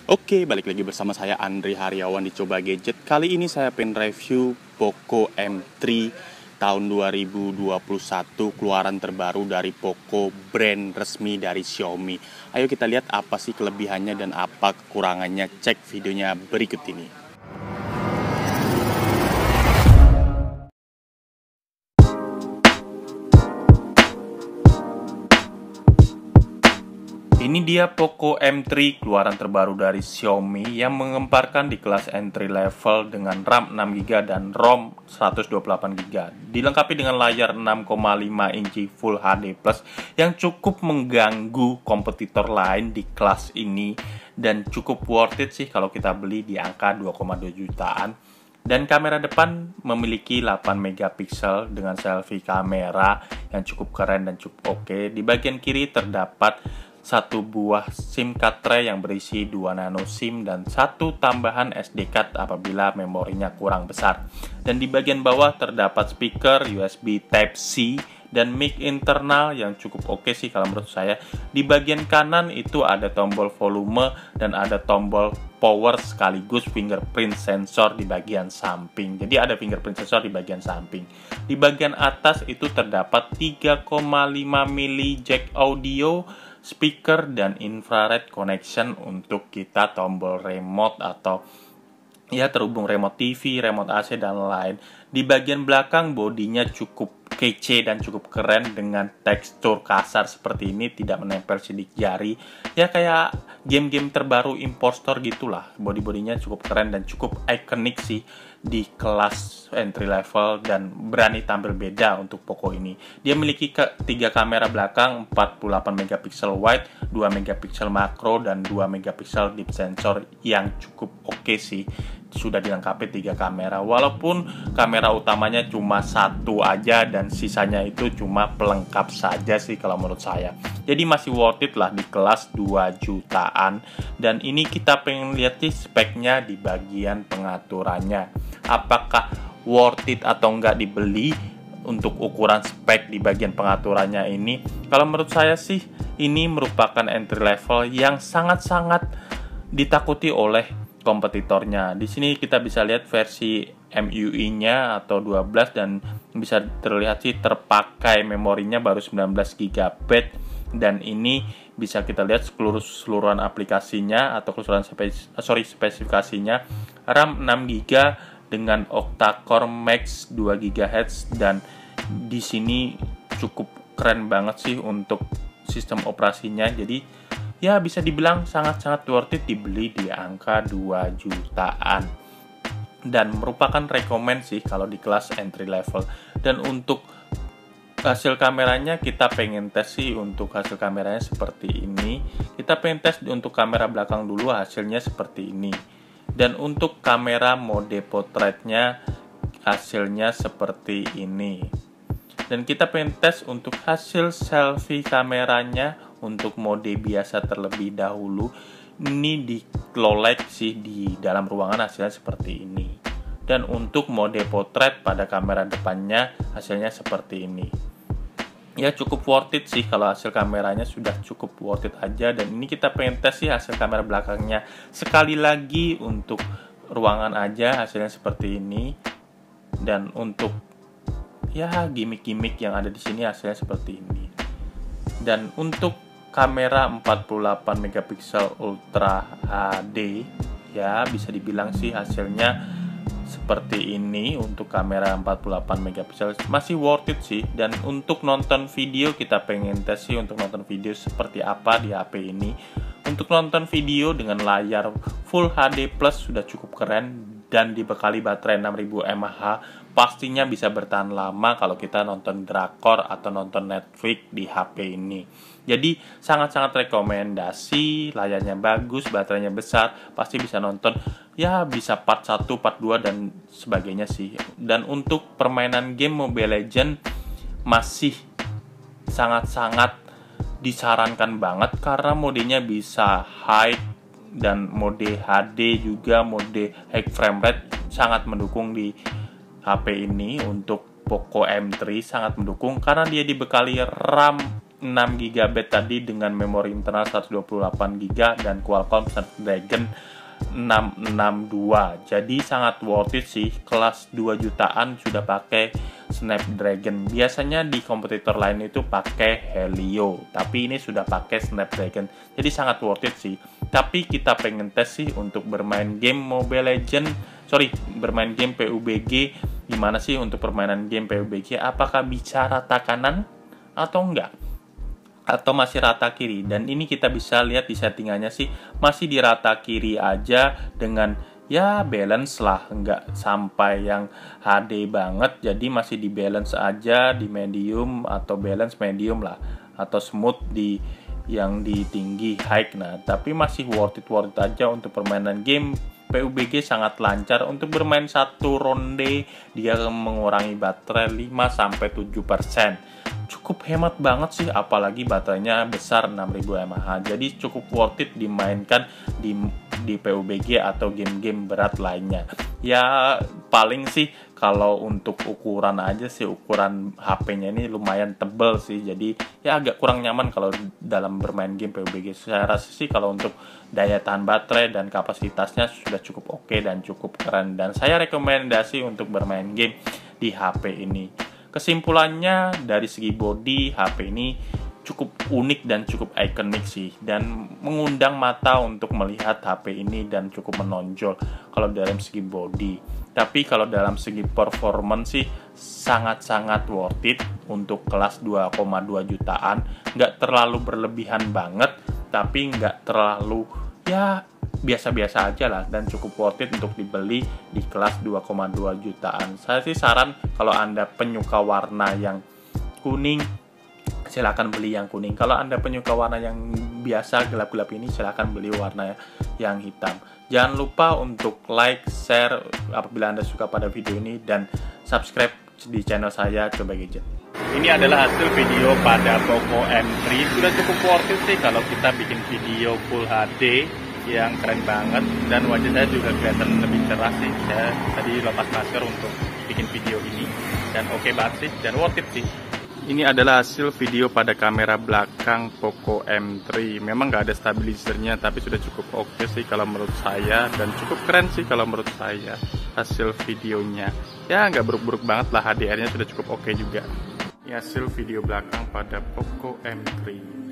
Oke, balik lagi bersama saya Andri Haryawan di Coba Gadget. Kali ini saya pengen review Poco M3 tahun 2021, keluaran terbaru dari Poco, brand resmi dari Xiaomi. Ayo kita lihat apa sih kelebihannya dan apa kekurangannya. Cek videonya berikut ini. Ini dia Poco M3, keluaran terbaru dari Xiaomi yang mengemparkan di kelas entry level dengan RAM 6GB dan ROM 128GB. Dilengkapi dengan layar 6,5 inci Full HD Plus yang cukup mengganggu kompetitor lain di kelas ini dan cukup worth it sih kalau kita beli di angka 2,2 jutaan. Dan kamera depan memiliki 8 megapiksel dengan selfie kamera yang cukup keren dan cukup oke. Di bagian kiri terdapat satu buah SIM card tray yang berisi 2 nano SIM dan satu tambahan SD card apabila memorinya kurang besar. Dan di bagian bawah terdapat speaker USB Type-C dan mic internal yang cukup oke sih kalau menurut saya. Di bagian kanan itu ada tombol volume dan ada tombol power sekaligus fingerprint sensor di bagian samping. Jadi ada fingerprint sensor di bagian samping. Di bagian atas itu terdapat 3,5 mili jack audio, speaker, dan infrared connection untuk kita tombol remote atau ya terhubung remote TV, remote AC, dan lain. Di bagian belakang bodinya cukup kece dan cukup keren dengan tekstur kasar seperti ini, tidak menempel sidik jari. Ya kayak game-game terbaru import store gitulah. Body-bodinya cukup keren dan cukup ikonik sih di kelas entry level dan berani tampil beda untuk Poco ini. Dia memiliki 3 kamera belakang, 48 megapiksel wide, 2 megapiksel makro, dan 2 megapiksel deep sensor yang cukup oke sih. Sudah dilengkapi 3 kamera, walaupun kamera utamanya cuma satu aja dan sisanya itu cuma pelengkap saja sih kalau menurut saya. Jadi masih worth it lah di kelas 2 jutaan. Dan ini kita pengen lihat sih speknya di bagian pengaturannya. Apakah worth it atau enggak dibeli untuk ukuran spek di bagian pengaturannya ini? Kalau menurut saya sih ini merupakan entry level yang sangat-sangat ditakuti oleh kompetitornya. Di sini kita bisa lihat versi MIUI-nya atau 12 dan bisa terlihat sih terpakai memorinya baru 19GB dan ini bisa kita lihat keseluruhan aplikasinya atau spesifikasinya RAM 6GB dengan octa-core max 2 GHz dan di sini cukup keren banget sih untuk sistem operasinya. Jadi ya bisa dibilang sangat-sangat worth it dibeli di angka 2 jutaan. Dan merupakan rekomend sih kalau di kelas entry level. Dan untuk hasil kameranya kita pengen tes sih untuk hasil kameranya seperti ini. Kita pengen tes untuk kamera belakang dulu, hasilnya seperti ini. Dan untuk kamera mode portraitnya hasilnya seperti ini. Dan kita pengen tes untuk hasil selfie kameranya untuk mode biasa terlebih dahulu. Ini di low light sih, di dalam ruangan hasilnya seperti ini. Dan untuk mode portrait pada kamera depannya hasilnya seperti ini. Ya cukup worth it sih kalau hasil kameranya sudah cukup worth it aja. Dan ini kita pengen tes sih hasil kamera belakangnya sekali lagi untuk ruangan aja hasilnya seperti ini. Dan untuk ya gimmick-gimmick yang ada di sini hasilnya seperti ini. Dan untuk kamera 48 megapiksel Ultra HD ya bisa dibilang sih hasilnya seperti ini. Untuk kamera 48 megapiksel masih worth it sih. Dan untuk nonton video kita pengen tes sih untuk nonton video seperti apa di HP ini. Untuk nonton video dengan layar Full HD Plus sudah cukup keren dan dibekali baterai 6000 mAh, pastinya bisa bertahan lama kalau kita nonton drakor atau nonton Netflix di HP ini. Jadi sangat-sangat rekomendasi, layarnya bagus, baterainya besar, pasti bisa nonton ya bisa part 1, part 2 dan sebagainya sih. Dan untuk permainan game Mobile Legends masih sangat-sangat disarankan banget karena modenya bisa high dan mode HD juga, mode high frame rate sangat mendukung di HP ini. Untuk Poco M3 sangat mendukung karena dia dibekali RAM 6GB tadi dengan memori internal 128GB dan Qualcomm Snapdragon 662. Jadi sangat worth it sih, kelas 2 jutaan sudah pakai Snapdragon. Biasanya di kompetitor lain itu pakai Helio, tapi ini sudah pakai Snapdragon. Jadi sangat worth it sih. Tapi kita pengen tes sih untuk bermain game bermain game PUBG. Gimana sih untuk permainan game PUBG? Apakah bisa rata kanan atau enggak? Atau masih rata kiri? Dan ini kita bisa lihat di settingannya sih masih di rata kiri aja dengan ya balance lah, enggak sampai yang HD banget, jadi masih di balance aja di medium atau balance medium lah, atau smooth di yang di tinggi high. Nah, tapi masih worth it aja untuk permainan game PUBG. Sangat lancar untuk bermain satu ronde, dia mengurangi baterai 5-7%. Cukup hemat banget sih, apalagi baterainya besar 6000 mAh. Jadi cukup worth it dimainkan di PUBG atau game-game berat lainnya. Ya paling sih kalau untuk ukuran aja sih, ukuran HP-nya ini lumayan tebel sih. Jadi ya agak kurang nyaman kalau dalam bermain game PUBG. Saya rasa sih kalau untuk daya tahan baterai dan kapasitasnya sudah cukup oke dan cukup keren. Dan saya rekomendasi untuk bermain game di HP ini. Kesimpulannya, dari segi body, HP ini cukup unik dan cukup ikonik sih, dan mengundang mata untuk melihat HP ini dan cukup menonjol kalau dalam segi body. Tapi kalau dalam segi performance sih sangat-sangat worth it untuk kelas 2,2 jutaan. Nggak terlalu berlebihan banget, tapi nggak terlalu ya biasa-biasa aja lah, dan cukup worth it untuk dibeli di kelas 2,2 jutaan. Saya sih saran kalau Anda penyuka warna yang kuning, silakan beli yang kuning. Kalau Anda penyuka warna yang biasa gelap-gelap ini, silakan beli warna yang hitam. Jangan lupa untuk like, share apabila Anda suka pada video ini, dan subscribe di channel saya Coba Gadget. Ini adalah hasil video pada Poco M3. Sudah cukup worth it sih kalau kita bikin video Full HD yang keren banget, dan wajah saya juga kelihatan lebih cerah sih. Saya tadi lepas masker untuk bikin video ini, dan oke banget sih, dan worth it sih. Ini adalah hasil video pada kamera belakang Poco M3. Memang nggak ada stabilizernya, tapi sudah cukup oke sih kalau menurut saya, dan cukup keren sih kalau menurut saya hasil videonya. Ya nggak buruk-buruk banget lah, HDR-nya sudah cukup oke juga. Ini hasil video belakang pada Poco M3.